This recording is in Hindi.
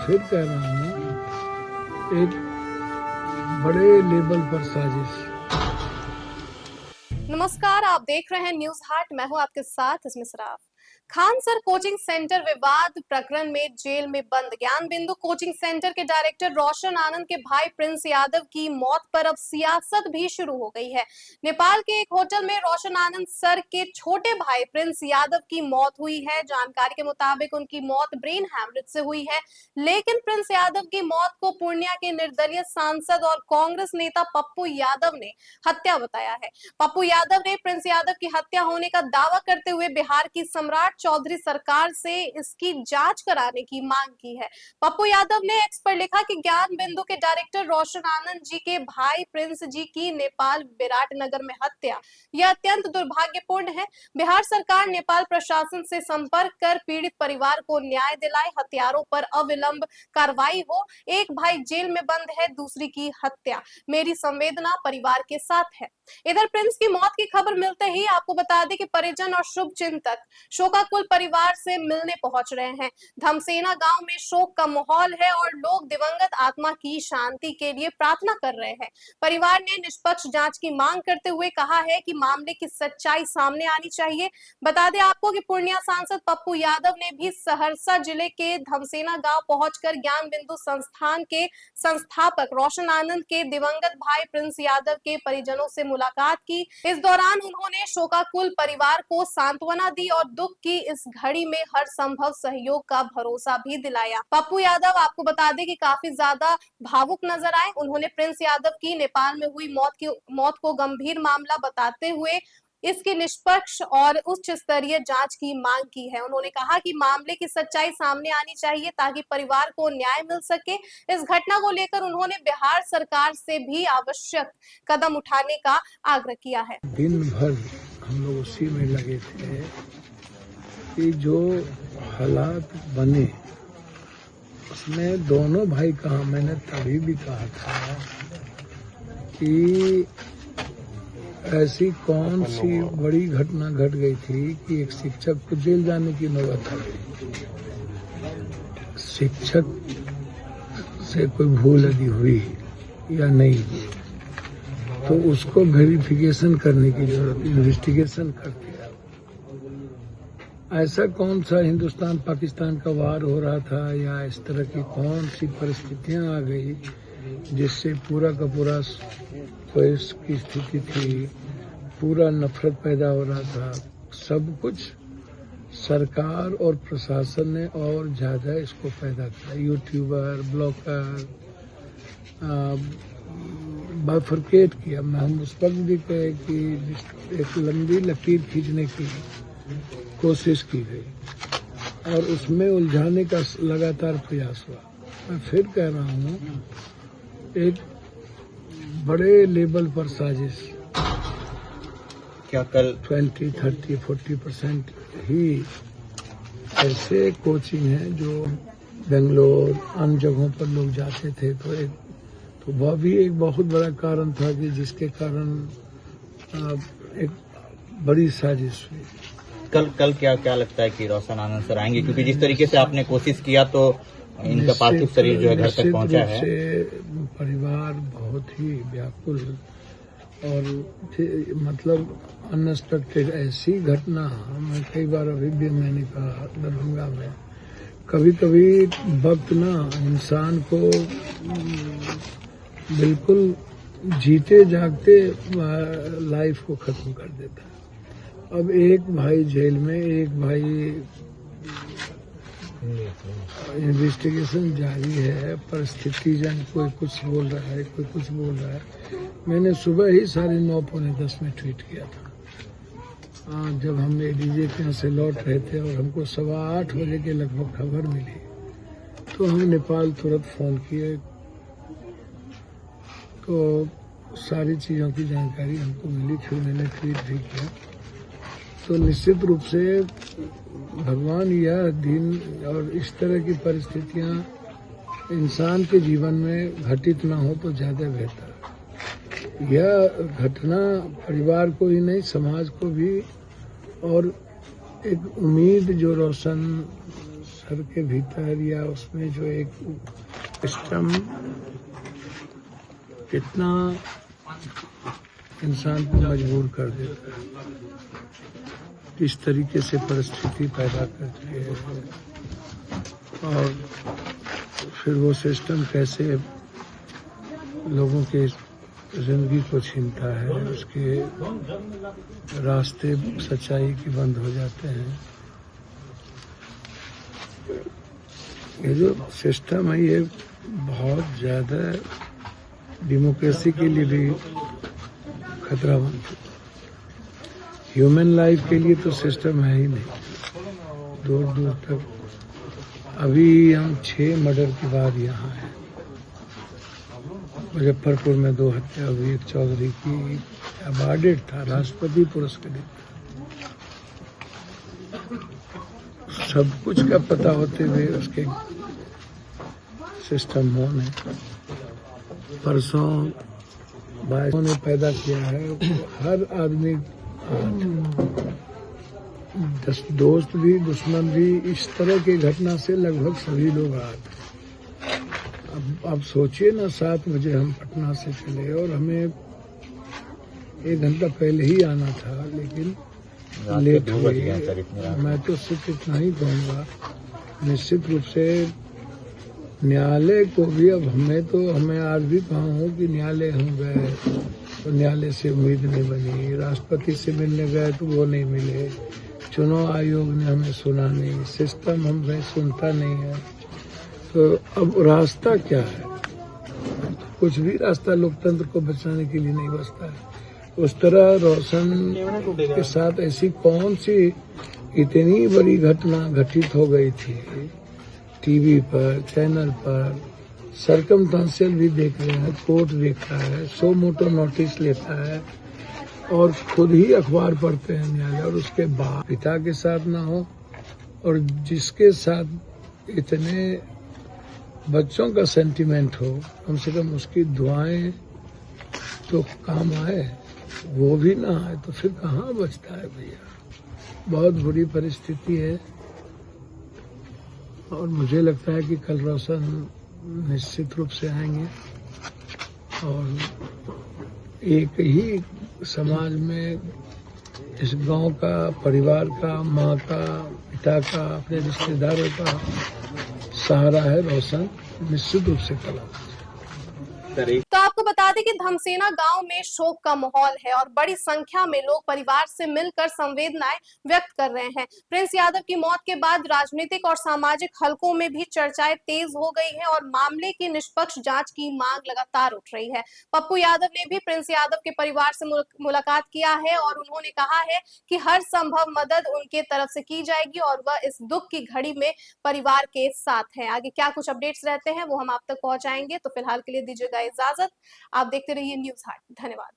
फिर कह रहा हूँ, एक बड़े लेवल पर साजिश। नमस्कार, आप देख रहे हैं न्यूज हाट। मैं हूं आपके साथ इसमें Saraf. Khan sir coaching centre विवाद प्रकरण में जेल में बंद ज्ञान बिंदु कोचिंग सेंटर के डायरेक्टर रोशन आनंद के भाई प्रिंस यादव की मौत पर अब सियासत भी शुरू हो गई है। नेपाल के एक होटल में रोशन आनंद सर के छोटे भाई प्रिंस यादव की मौत हुई है। जानकारी के मुताबिक उनकी मौत ब्रेन हैमरेज से हुई है, लेकिन प्रिंस यादव की मौत को पूर्णिया के निर्दलीय सांसद और कांग्रेस नेता पप्पू यादव ने हत्या बताया है। पप्पू यादव ने प्रिंस यादव की हत्या होने का दावा करते हुए बिहार की सम्राट चौधरी सरकार से इसकी जांच कराने की मांग की है। पप्पू यादव ने एक्स पर लिखा कि ज्ञान बिंदु के डायरेक्टर रोशन आनंद जी के भाई प्रिंस जी की नेपाल विराटनगर में हत्या यह अत्यंत दुर्भाग्यपूर्ण है। बिहार सरकार नेपाल प्रशासन से संपर्क कर पीड़ित परिवार को न्याय दिलाए, हत्यारों पर अविलंब कार्रवाई हो। एक भाई जेल में बंद है, दूसरी की हत्या। मेरी संवेदना परिवार के साथ है। इधर प्रिंस की मौत की खबर मिलते ही आपको बता दें कि परिजन और शुभ चिंतक शोकाकुल परिवार से मिलने पहुंच रहे हैं। धमसेना गांव में शोक का माहौल है और लोग दिवंगत आत्मा की शांति के लिए प्रार्थना कर रहे हैं। परिवार ने निष्पक्ष जांच की मांग करते हुए कहा है कि मामले की सच्चाई सामने आनी चाहिए। बता दें आपको कि पूर्णिया सांसद पप्पू यादव ने भी सहरसा जिले के धमसेना गांव पहुंचकर ज्ञान बिंदु संस्थान के संस्थापक रोशन आनंद के दिवंगत भाई प्रिंस यादव के परिजनों से मुलाकात की। इस दौरान उन्होंने शोकाकुल परिवार को सांत्वना दी और दुख की इस घड़ी में हर संभव सहयोग का भरोसा भी दिलाया। पप्पू यादव आपको बता दें कि काफी ज्यादा भावुक नजर आए। उन्होंने प्रिंस यादव की नेपाल में हुई मौत को गंभीर मामला बताते हुए इसकी निष्पक्ष और उच्च स्तरीय जांच की मांग की है। उन्होंने कहा कि मामले की सच्चाई सामने आनी चाहिए ताकि परिवार को न्याय मिल सके। इस घटना को लेकर उन्होंने बिहार सरकार से भी आवश्यक कदम उठाने का आग्रह किया है। दिन भर हम लोग उसी में लगे थे कि जो हालात बने उसमें दोनों भाई कहा, मैंने तभी भी कहा था कि ऐसी कौन सी बड़ी घटना घट गई थी कि एक शिक्षक को जेल जाने की नौबत आ गई। शिक्षक से कोई भूल यदि हुई या नहीं हुई तो उसको वेरिफिकेशन करने की जरूरत, इन्वेस्टिगेशन करते। ऐसा कौन सा हिंदुस्तान पाकिस्तान का वार हो रहा था या इस तरह की कौन सी परिस्थितियां आ गई जिससे पूरा का पूरा क्वेश की स्थिति थी, पूरा नफरत पैदा हो रहा था। सब कुछ सरकार और प्रशासन ने और ज्यादा इसको पैदा किया। यूट्यूबर, ब्लॉगर बाइफरकेट किया। हम उस वक्त भी कहे कि एक लंबी लकीर खींचने की कोशिश की गई और उसमें उलझाने का लगातार प्रयास हुआ। मैं फिर कह रहा हूँ, एक बड़े लेवल पर साजिश। क्या कल 20, 30, 40% ही ऐसे कोचिंग हैं जो बेंगलोर अन्य जगहों पर लोग जाते थे, तो वह भी एक बहुत बड़ा कारण था कि जिसके कारण एक बड़ी साजिश हुई। कल क्या लगता है कि रोशन आनंद सर आएंगे, क्योंकि जिस तरीके से आपने कोशिश किया तो इनका पार्थिव शरीर जो है घर तक पहुंचा है। परिवार बहुत ही व्याकुल और मतलब अनएक्सपेक्टेड ऐसी घटना। मैं कई बार अभी भी मैंने कहा दरभंगा में, कभी कभी वक्त ना इंसान को बिल्कुल जीते जागते लाइफ को खत्म कर देता है। अब एक भाई जेल में, एक भाई इन्वेस्टिगेशन जारी है, परिस्थिति जन कोई कुछ बोल रहा है, कोई कुछ बोल रहा है। मैंने सुबह ही 9:45 में ट्वीट किया था जब हम एडीजे के यहाँ से लौट रहे थे और हमको 8:15 बजे के लगभग खबर मिली तो हम नेपाल तुरंत फोन किए तो सारी चीज़ों की जानकारी हमको मिली। फिर मैंने ट्वीट भी किया। तो निश्चित रूप से भगवान यह दिन और इस तरह की परिस्थितियां इंसान के जीवन में घटित ना हो तो ज्यादा बेहतर। यह घटना परिवार को ही नहीं, समाज को भी, और एक उम्मीद जो रोशन घर के भीतर या उसमें जो एक सिस्टम कितना इंसान को मजबूर कर देता है, किस तरीके से परिस्थिति पैदा करती है और फिर वो सिस्टम कैसे लोगों के जिंदगी को छीनता है, उसके रास्ते सच्चाई के बंद हो जाते हैं। ये जो सिस्टम है ये बहुत ज़्यादा डेमोक्रेसी के लिए भी खतरा बन चुका। ह्यूमन लाइफ के लिए तो सिस्टम है ही नहीं दूर दूर तक। अभी हम 6 मर्डर के बाद यहाँ हैं। मुजफ्फरपुर में 2 हत्या हुई, एक चौधरी की अवार्डेड था, राष्ट्रपति पुरस्कृत। सब कुछ का पता होते हुए उसके सिस्टम ने परसों भाइयों ने पैदा किया है। हर आदमी दोस्त भी दुश्मन भी इस तरह की घटना से लगभग सभी लोग आते। अब सोचिए ना, 7 बजे हम पटना से चले और हमें 1 घंटा पहले ही आना था, लेकिन लेट हो गया। मैं तो सिर्फ इतना ही कहूँगा, निश्चित रूप से न्यायालय को भी, अब हमें आज भी कहा हूँ कि न्यायालय हम गए तो न्यायालय से उम्मीद नहीं बनी, राष्ट्रपति से मिलने गए तो वो नहीं मिले, चुनाव आयोग ने हमें सुना नहीं, सिस्टम हमें सुनता नहीं है। तो अब रास्ता क्या है? कुछ भी रास्ता लोकतंत्र को बचाने के लिए नहीं बचता है। उस तरह रोशन के साथ ऐसी कौन सी इतनी बड़ी घटना घटित हो गई थी, टीवी पर, चैनल पर, सरकमस्टेंशियल भी देख रहे हैं, कोर्ट देखता है, सो मोटो नोटिस लेता है और खुद ही अखबार पढ़ते हैं न्यायालय, और उसके बाद पिता के साथ ना हो और जिसके साथ इतने बच्चों का सेंटिमेंट हो, कम से कम उसकी दुआएं तो काम आए, वो भी ना आए तो फिर कहाँ बचता है भैया। बहुत बुरी परिस्थिति है और मुझे लगता है कि कल रोशन निश्चित रूप से आएंगे और एक ही समाज में इस गांव का, परिवार का, माँ का, पिता का, अपने रिश्तेदारों का सहारा है रोशन, निश्चित रूप से कल। तो आपको बता दें कि धमसेना गांव में शोक का माहौल है और बड़ी संख्या में लोग परिवार से मिलकर संवेदनाएं व्यक्त कर रहे हैं। प्रिंस यादव की मौत के बाद राजनीतिक और सामाजिक हलकों में भी चर्चाएं तेज हो गई हैं और मामले की निष्पक्ष जांच की मांग लगातार उठ रही है। पप्पू यादव ने भी प्रिंस यादव के परिवार से मुलाकात किया है और उन्होंने कहा है कि हर संभव मदद उनके तरफ से की जाएगी और वह इस दुख की घड़ी में परिवार के साथ है। आगे क्या कुछ अपडेट्स रहते हैं वो हम आप तक पहुंचाएंगे। तो फिलहाल के लिए दीजिएगा इजाजत। आप देखते रहिए न्यूज़ हाट। धन्यवाद।